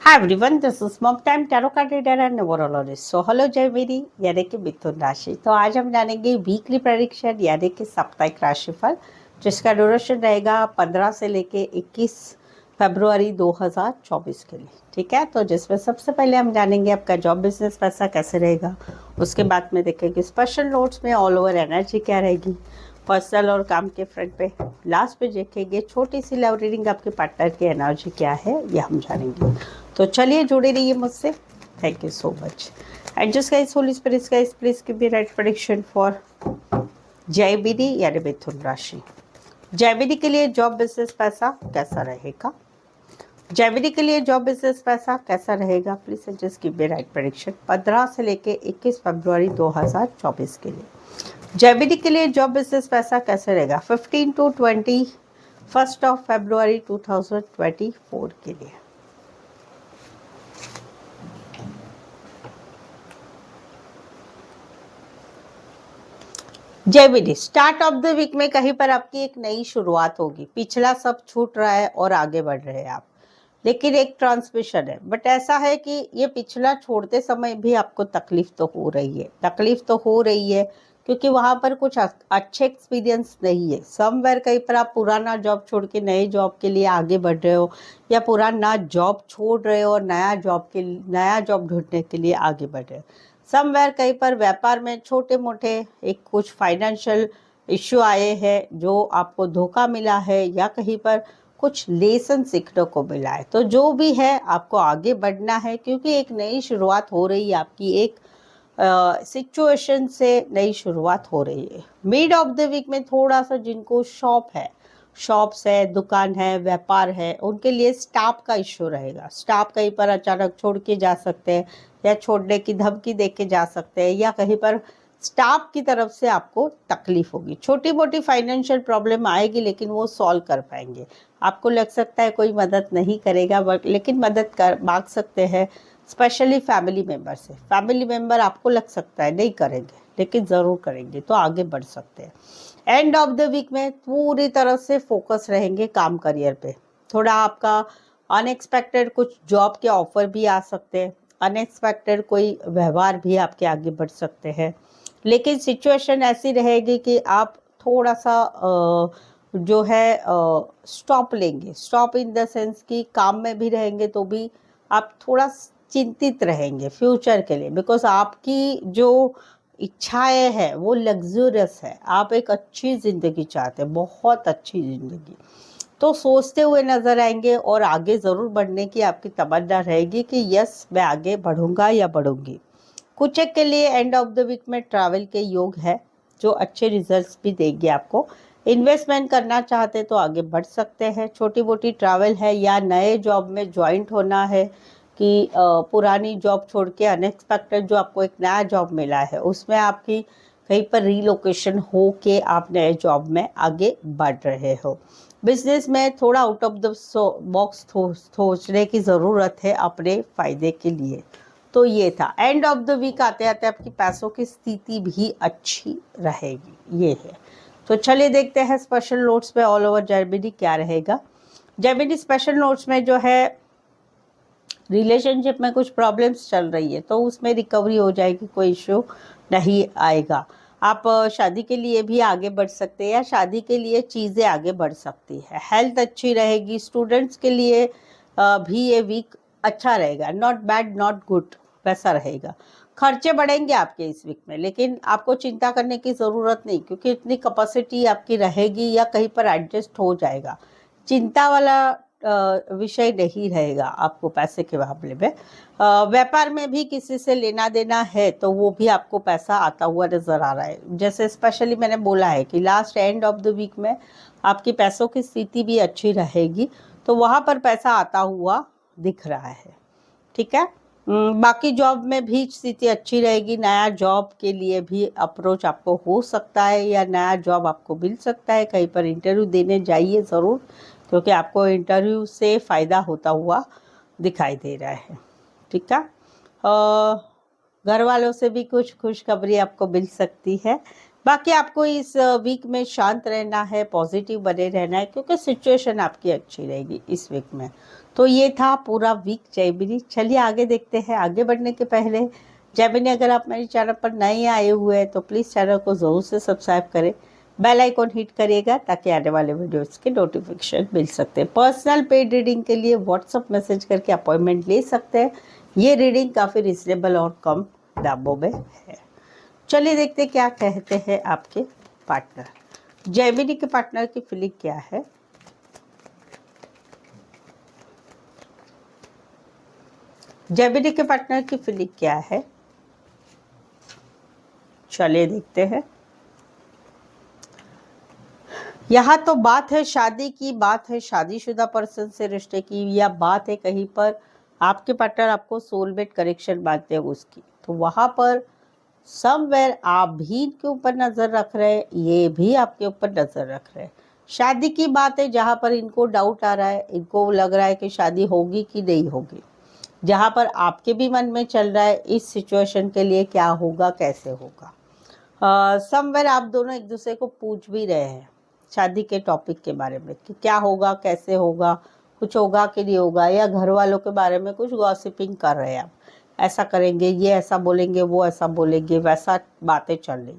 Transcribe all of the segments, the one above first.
Hi everyone, this is Mom Time Tarot Card Reader and Numerologist. So hello जय मेरी यानी कि मिथुन राशि। तो आज हम जानेंगे वीकली प्रेडिक्शन यानी कि साप्ताहिक राशिफल, जिसका ड्यूरेशन रहेगा 15 से लेके 21 फरवरी 2024 के लिए। ठीक है, तो जिसमें सबसे पहले हम जानेंगे आपका जॉब बिजनेस पैसा कैसे रहेगा। उसके बाद में देखेंगे स्पेशल नोट्स में ऑल ओवर एनर्जी क्या रहेगी, पर्सनल और काम के फ्रंट पे। लास्ट पे देखेंगे छोटी सी लव रीडिंग आपके पार्टनर की एनर्जी क्या है, ये हम जानेंगे। तो चलिए जुड़े रहिए मुझसे। Thank you so much. And just guys, holy spirits guys, please give me right prediction for Gemini यानी मिथुन राशि। जयबिनी के लिए जॉब बिजनेस पैसा कैसा रहेगा। जयबिनी के लिए जॉब बिजनेस पैसा कैसा रहेगा, please just give me right prediction 15 से लेके 21 फरवरी 2024 के लिए। जयबिनी के लिए जॉब बिजनेस पैसा कैसे रहेगा 15 टू 21 ऑफ फरवरी 2024 के लिए। जयबिनी, स्टार्ट ऑफ द वीक में कहीं पर आपकी एक नई शुरुआत होगी। पिछला सब छूट रहा है और आगे बढ़ रहे हैं आप, लेकिन एक ट्रांसमिशन है। बट ऐसा है कि ये पिछला छोड़ते समय भी आपको तकलीफ तो हो रही है, क्योंकि वहां पर कुछ अच्छे एक्सपीरियंस नहीं है। समवेयर कहीं पर आप पुराना जॉब छोड़ के नए जॉब के लिए आगे बढ़ रहे हो, या पुराना जॉब छोड़ रहे हो और नया जॉब ढूंढने के लिए आगे बढ़ रहे हो। समवेयर कहीं पर व्यापार में छोटे मोटे एक कुछ फाइनेंशियल इश्यू आए हैं, जो आपको धोखा मिला है, या कहीं पर कुछ लेसन सीखने को मिला है। तो जो भी है आपको आगे बढ़ना है, क्योंकि एक नई शुरुआत हो रही है आपकी, एक सिचुएशन से नई शुरुआत हो रही है। मिड ऑफ द वीक में थोड़ा सा जिनको शॉप्स है, दुकान है, व्यापार है, उनके लिए स्टाफ का इश्यू रहेगा। स्टाफ कहीं पर अचानक छोड़ के जा सकते हैं, या छोड़ने की धमकी दे के जा सकते हैं, या कहीं पर स्टाफ की तरफ से आपको तकलीफ होगी। छोटी मोटी फाइनेंशियल प्रॉब्लम आएगी, लेकिन वो सॉल्व कर पाएंगे। आपको लग सकता है कोई मदद नहीं करेगा, बट लेकिन मदद कर मांग सकते हैं, स्पेशली फैमिली मेम्बर से। फैमिली मेम्बर आपको लग सकता है नहीं करेंगे, लेकिन ज़रूर करेंगे, तो आगे बढ़ सकते हैं। एंड ऑफ द वीक में पूरी तरह से फोकस रहेंगे काम करियर पे। थोड़ा आपका अनएक्सपेक्टेड कुछ जॉब के ऑफर भी आ सकते हैं, अनएक्सपेक्टेड कोई व्यवहार भी आपके आगे बढ़ सकते हैं। लेकिन सिचुएशन ऐसी रहेगी कि आप थोड़ा सा जो है स्टॉप लेंगे। स्टॉप इन द सेंस कि काम में भी रहेंगे तो भी आप थोड़ा चिंतित रहेंगे फ्यूचर के लिए, बिकॉज आपकी जो इच्छाएं हैं वो लग्जूरियस है। आप एक अच्छी ज़िंदगी चाहते हैं, बहुत अच्छी ज़िंदगी, तो सोचते हुए नजर आएंगे, और आगे ज़रूर बढ़ने की आपकी तमन्ना रहेगी कि यस, मैं आगे बढ़ूंगा या बढ़ूंगी। कुछ एक के लिए एंड ऑफ द वीक में ट्रैवल के योग है, जो अच्छे रिजल्ट्स भी देंगे आपको। इन्वेस्टमेंट करना चाहते तो आगे बढ़ सकते हैं। छोटी मोटी ट्रैवल है, या नए जॉब में ज्वाइंट होना है, कि पुरानी जॉब छोड़ के अनएक्सपेक्टेड जो आपको एक नया जॉब मिला है, उसमें आपकी कहीं पर रीलोकेशन हो के आप नए जॉब में आगे बढ़ रहे हो। बिजनेस में थोड़ा आउट ऑफ द बॉक्स सोचने की ज़रूरत है अपने फायदे के लिए। तो ये था। एंड ऑफ द वीक आते आते आपकी पैसों की स्थिति भी अच्छी रहेगी, ये है। तो चलिए देखते हैं स्पेशल नोट्स में ऑल ओवर जर्मनी क्या रहेगा। जर्मनी स्पेशल नोट्स में जो है, रिलेशनशिप में कुछ प्रॉब्लम्स चल रही है, तो उसमें रिकवरी हो जाएगी, कोई इश्यू नहीं आएगा। आप शादी के लिए भी आगे बढ़ सकते हैं, या शादी के लिए चीज़ें आगे बढ़ सकती है। हेल्थ अच्छी रहेगी। स्टूडेंट्स के लिए भी ये वीक अच्छा रहेगा, नॉट बैड नॉट गुड, वैसा रहेगा। खर्चे बढ़ेंगे आपके इस वीक में, लेकिन आपको चिंता करने की ज़रूरत नहीं, क्योंकि इतनी कैपेसिटी आपकी रहेगी, या कहीं पर एडजस्ट हो जाएगा। चिंता वाला विषय नहीं रहेगा आपको पैसे के मामले में। व्यापार में भी किसी से लेना देना है, तो वो भी आपको पैसा आता हुआ नजर आ रहा है। जैसे स्पेशली मैंने बोला है कि last end of the week में आपकी पैसों की स्थिति भी अच्छी रहेगी, तो वहाँ पर पैसा आता हुआ दिख रहा है। ठीक है। बाकी जॉब में भी स्थिति अच्छी रहेगी। नया जॉब के लिए भी अप्रोच आपको हो सकता है, या नया जॉब आपको मिल सकता है। कहीं पर इंटरव्यू देने जाइए ज़रूर, क्योंकि आपको इंटरव्यू से फ़ायदा होता हुआ दिखाई दे रहा है। ठीक है। घर वालों से भी कुछ खुशखबरी आपको मिल सकती है। बाकी आपको इस वीक में शांत रहना है, पॉजिटिव बने रहना है, क्योंकि सिचुएशन आपकी अच्छी रहेगी इस वीक में। तो ये था पूरा वीक जेमिनी। चलिए आगे देखते हैं। आगे बढ़ने के पहले जेमिनी, अगर आप मेरे चैनल पर नए आए हुए हैं तो प्लीज़ चैनल को ज़रूर से सब्सक्राइब करें, बेल आइकॉन हिट करिएगा ताकि आने वाले वीडियोस के नोटिफिकेशन मिल सकते हैं। पर्सनल पेड रीडिंग के लिए व्हाट्सअप मैसेज करके अपॉइंटमेंट ले सकते हैं। ये रीडिंग काफ़ी रिजनेबल और कम दामों में है। चलिए देखते क्या कहते हैं आपके पार्टनर। जेमिनी के पार्टनर की फीलिंग क्या है। जेमिनी के पार्टनर की फीलिंग क्या है, चलिए देखते हैं। यहाँ तो बात है शादी की, बात है शादीशुदा पर्सन से रिश्ते की, या बात है कहीं पर आपके पार्टनर आपको सोलमेट कनेक्शन मानते हैं उसकी। तो वहाँ पर समवेयर आप भी इनके ऊपर नज़र रख रहे हैं, ये भी आपके ऊपर नज़र रख रहे हैं। शादी की बात है जहाँ पर इनको डाउट आ रहा है, इनको लग रहा है कि शादी होगी कि नहीं होगी। जहाँ पर आपके भी मन में चल रहा है इस सिचुएशन के लिए क्या होगा, कैसे होगा। समवेयर आप दोनों एक दूसरे को पूछ भी रहे हैं शादी के टॉपिक के बारे में कि क्या होगा, कैसे होगा, कुछ होगा कि नहीं होगा, या घर वालों के बारे में कुछ गॉसिपिंग कर रहे हैं आप। ऐसा करेंगे, ये ऐसा बोलेंगे, वो ऐसा बोलेंगे, वैसा बातें चल रही।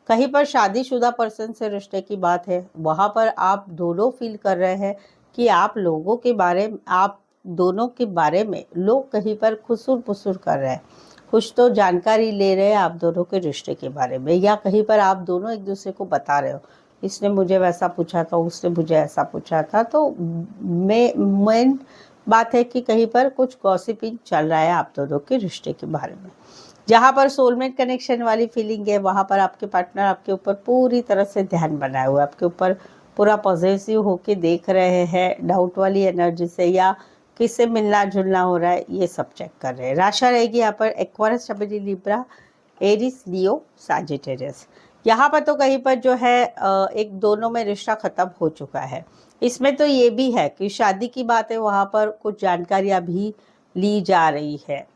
कहीं पर शादीशुदा पर्सन से रिश्ते की बात है, वहाँ पर आप दोनों फील कर रहे हैं कि आप लोगों के बारे में, आप दोनों के बारे में लोग कहीं पर खुसुर पुसुर कर रहे हैं, कुछ तो जानकारी ले रहे हैं आप दोनों के रिश्ते के बारे में, या कहीं पर आप दोनों एक दूसरे को बता रहे हो इसने मुझे वैसा पूछा था, उसने मुझे ऐसा पूछा था। तो मेन बात है कि कहीं पर कुछ गॉसिपिंग चल रहा है आप दोनों के रिश्ते के बारे में। जहाँ पर सोलमेट कनेक्शन वाली फीलिंग है, वहाँ पर आपके पार्टनर आपके ऊपर पूरी तरह से ध्यान बनाए हुए, आपके ऊपर पूरा पॉजिटिव होके देख रहे हैं, डाउट वाली एनर्जी से, या किससे मिलना जुलना हो रहा है ये सब चेक कर रहे हैं। राशि रहेगी यहाँ पर एक्वेरियस, जेमिनी, लिब्रा, एरीज, लियो, सैजिटेरियस। यहाँ पर तो कहीं पर जो है एक दोनों में रिश्ता खत्म हो चुका है। इसमें तो ये भी है कि शादी की बात है, वहाँ पर कुछ जानकारियाँ भी ली जा रही है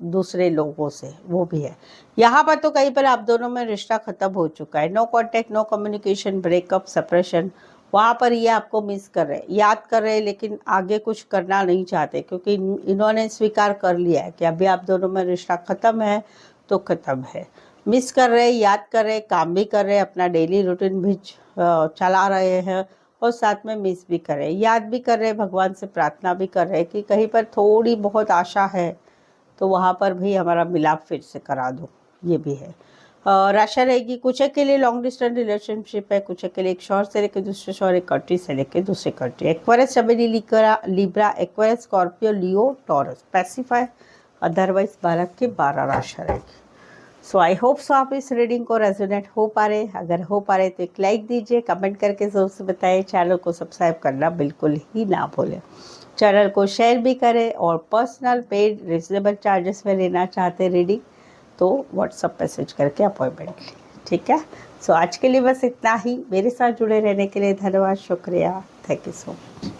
दूसरे लोगों से, वो भी है। यहाँ पर तो कहीं पर आप दोनों में रिश्ता खत्म हो चुका है। No contact, no communication, breakup, separation. वहाँ पर ये आपको मिस कर रहे हैं, याद कर रहे हैं, लेकिन आगे कुछ करना नहीं चाहते क्योंकि इन्होंने स्वीकार कर लिया है कि अभी आप दोनों में रिश्ता ख़त्म है तो ख़त्म है। मिस कर रहे हैं, याद कर रहे हैं, काम भी कर रहे हैं, अपना डेली रूटीन भी चला रहे हैं, और साथ में मिस भी कर रहे हैं, याद भी कर रहे हैं, भगवान से प्रार्थना भी कर रहे हैं कि कहीं पर थोड़ी बहुत आशा है तो वहाँ पर भी हमारा मिलाप फिर से करा दो, ये भी है। राशि रहेगी कुछ के लिए लॉन्ग डिस्टेंस रिलेशनशिप है, कुछ के लिए एक शहर से लेकर दूसरे शहर, एक कंट्री से लेकर दूसरे country. Aquarius, Gemini, Libra, Aquarius, Scorpio, Leo, Taurus, Pisces. Otherwise 12 के 12 राशि रहेगी। सो आई होप सो आप इस रीडिंग को रेजोनेट हो पा रहे। अगर हो पा रहे तो एक लाइक दीजिए, कमेंट करके ज़रूर से बताइए, चैनल को सब्सक्राइब करना बिल्कुल ही ना भूलें, चैनल को शेयर भी करें, और पर्सनल पेड रिजनेबल चार्जेस में लेना चाहते रीडिंग तो व्हाट्सअप मैसेज करके अपॉइंटमेंट लें, ठीक है। सो आज के लिए बस इतना ही। मेरे साथ जुड़े रहने के लिए धन्यवाद, शुक्रिया, थैंक यू सो मच।